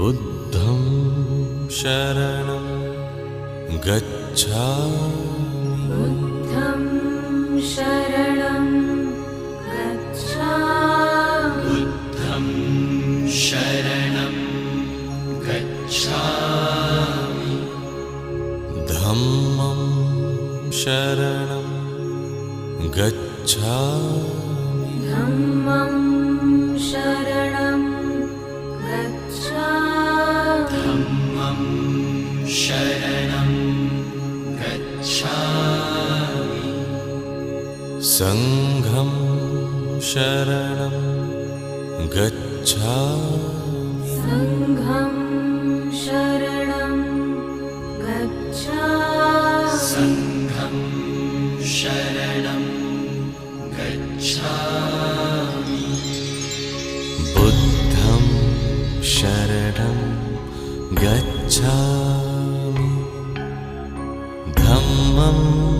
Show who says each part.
Speaker 1: बुद्धं शरणं गच्छामि
Speaker 2: बुद्धं शरणं गच्छामि
Speaker 3: बुद्धं शरणं गच्छामि
Speaker 1: धम्मं शरणं गच्छामि
Speaker 2: धम्मं शरणं गच्छामि
Speaker 3: धम्मं शरणं गच्छामि
Speaker 1: संघं शरणं गच्छामि
Speaker 2: संघं शरणं गच्छामि
Speaker 3: संघं शरणं गच्छामि
Speaker 1: बुद्धं शरणं गच्छामि धम्मं